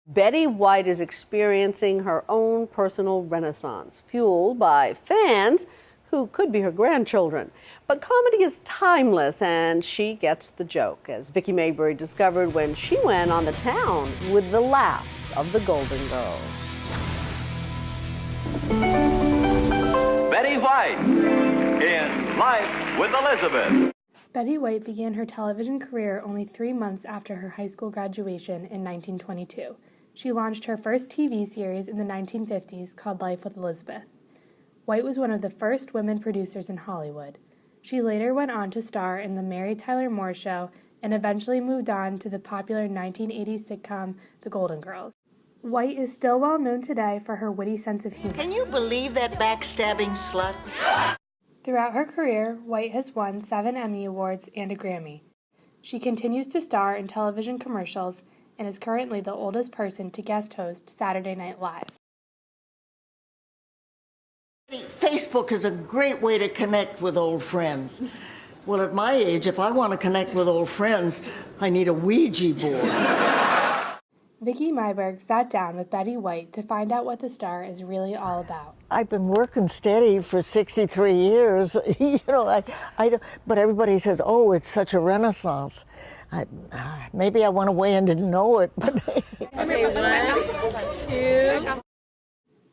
Betty White is experiencing her own personal renaissance, fueled by fans who could be her grandchildren. But comedy is timeless, and she gets the joke, as Vicki Maybury discovered when she went on the town with the last of the Golden Girls. Betty White in Life with Elizabeth. Betty White began her television career only 3 months after her high school graduation in 1922. She launched her first TV series in the 1950s called Life with Elizabeth. White was one of the first women producers in Hollywood. She later went on to star in The Mary Tyler Moore Show and eventually moved on to the popular 1980s sitcom The Golden Girls. White is still well known today for her witty sense of humor. Can you believe that backstabbing slut? Throughout her career, White has won 7 Emmy Awards and a Grammy. She continues to star in television commercials and is currently the oldest person to guest host Saturday Night Live. Facebook is a great way to connect with old friends. Well, at my age, if I want to connect with old friends, I need a Ouija board. Vicki Mayberg sat down with Betty White to find out what the star is really all about. I've been working steady for 63 years, but everybody says, oh, it's such a renaissance. Maybe I went away and didn't know it. But Okay, 1, 2.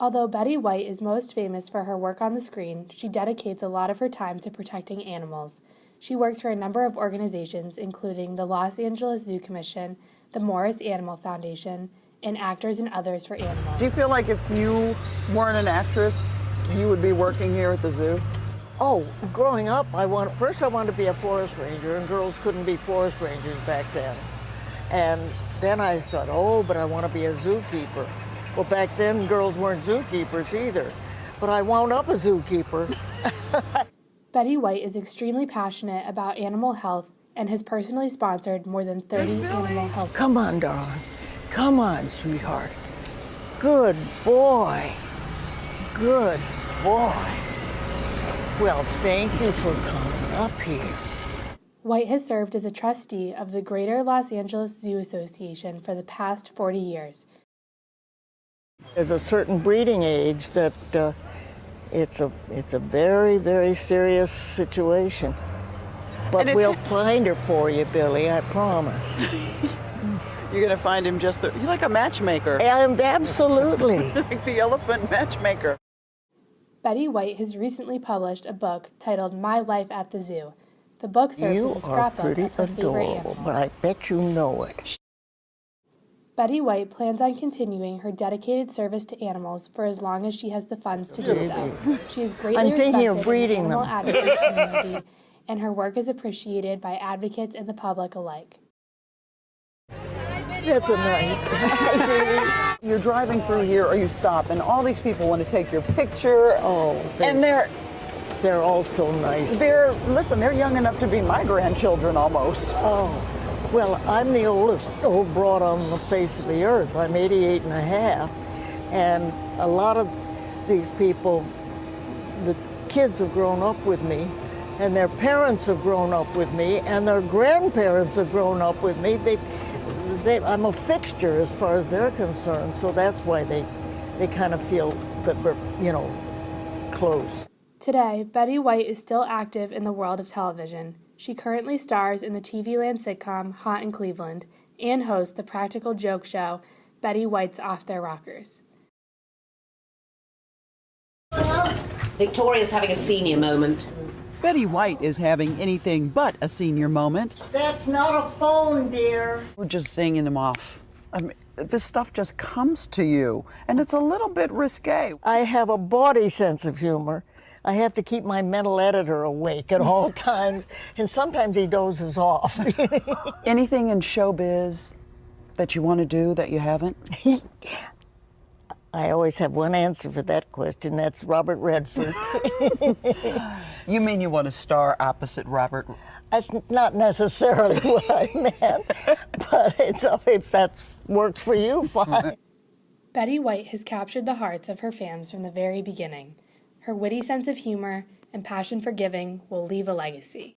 Although Betty White is most famous for her work on the screen, she dedicates a lot of her time to protecting animals. She works for a number of organizations, including the Los Angeles Zoo Commission, the Morris Animal Foundation, and Actors and Others for Animals. Do you feel like if you weren't an actress, you would be working here at the zoo? oh, growing up, first I wanted to be a forest ranger, and girls couldn't be forest rangers back then. And then I thought, oh, but I want to be a zookeeper. Well, back then, girls weren't zookeepers either. But I wound up a zookeeper. Betty White is extremely passionate about animal health and has personally sponsored more than 30 animal health. Come on, darling. Come on, sweetheart. Good boy. Good boy. Well, thank you for coming up here. White has served as a trustee of the Greater Los Angeles Zoo Association for the past 40 years. There's a certain breeding age that it's a very, very serious situation. But we'll find her for you, Billy, I promise. You're going to find him you're like a matchmaker. Absolutely. Like the elephant matchmaker. Betty White has recently published a book titled My Life at the Zoo. The book serves as a scrapbook of her favorite animals. But I bet you know it. Betty White plans on continuing her dedicated service to animals for as long as she has the funds to do so. She is greatly respected in the animal advocate community, and her work is appreciated by advocates and the public alike. That's a nice. You're driving through here, or you stop, and all these people want to take your picture. Oh, and they're all so nice. They're young enough to be my grandchildren almost. Oh. Well, I'm the oldest old broad on the face of the earth. I'm 88 and a half. And a lot of these people, the kids have grown up with me, and their parents have grown up with me, and their grandparents have grown up with me. I'm a fixture as far as they're concerned, so that's why they kind of feel that we're, close. Today, Betty White is still active in the world of television. She currently stars in the TV Land sitcom Hot in Cleveland and hosts the practical joke show Betty White's Off Their Rockers. Victoria's having a senior moment. Betty White is having anything but a senior moment. That's not a phone, dear. We're just singing them off. I mean, this stuff just comes to you, and it's a little bit risque. I have a bawdy sense of humor. I have to keep my mental editor awake at all times, and sometimes he dozes off. Anything in showbiz that you want to do that you haven't? I always have one answer for that question. That's Robert Redford. You mean you want to star opposite Robert? That's not necessarily what I meant, but if that works for you, fine. Betty White has captured the hearts of her fans from the very beginning. Her witty sense of humor and passion for giving will leave a legacy.